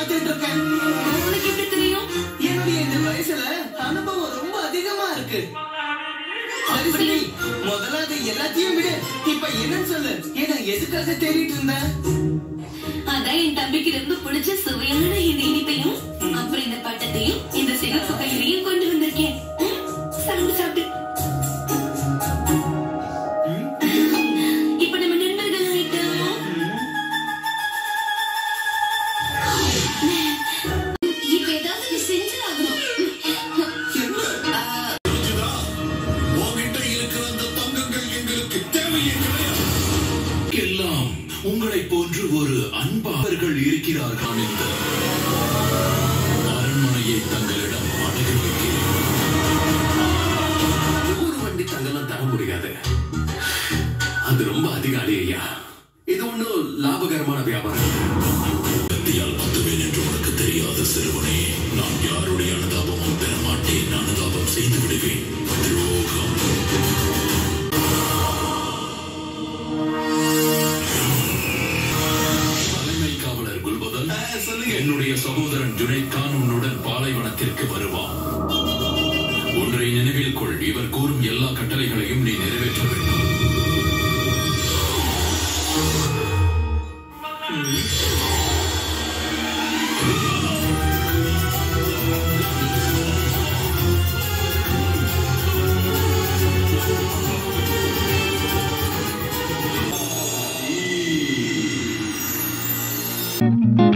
காத்துட்டு இருக்கேன். உனக்கு எப்படி தெரியும்? என்னுடைய இந்த வயசுல அனுபவம் ரொம்ப அதிகமா இருக்கு. சரி சரி, முதல்ல அது எல்லாத்தையும் விடு. இப்ப என்னன்னு சொல்லு, என்ன எதுக்காக தேடிட்டு இருந்த? அதான் என் தம்பிக்கு ரொம்ப பிடிச்ச சுவையான இந்த இனிப்பையும் அப்புறம் இந்த பட்டத்தையும் இந்த சிகப்பு கயிறையும் கொண்டு வந்திருக்கேன். சாப்பிட்டு சாப்பிட்டு இப்ப நம்ம நண்பர்கள் ஆயிட்டோம். இப்ப ஏதாவது நீ செஞ்சு ஆகணும். எல்லாம் உங்களை போன்று ஒரு அன்பாளர்கள் இருக்கிறார்கள். இந்த அரண்மனையை தங்களிடம் அடகு வைக்கிறேன். ஒரு வண்டி தங்கெல்லாம் தர முடியாது, அது ரொம்ப அதிகாரி ஐயா. இது ஒன்னும் லாபகரமான வியாபாரம். கத்தியால் குத்துவேன் என்று உனக்கு தெரியாத சிறுவனே, நான் யாருடைய அனுதாபமும் பெற மாட்டேன். அனுதாபம் செய்து விடுவேன். துரோகம். தலைமை காவலர் குல்பதன், என்னுடைய சகோதரன் ஜுனைத் கான் உன்னுடன் பாலைவனத்திற்கு வருவான். ஒன்றை நினைவில் கொள், இவர் கூறும் எல்லா கட்டளைகளையும் நீ நிறைவேற்ற வேண்டும். Thank you.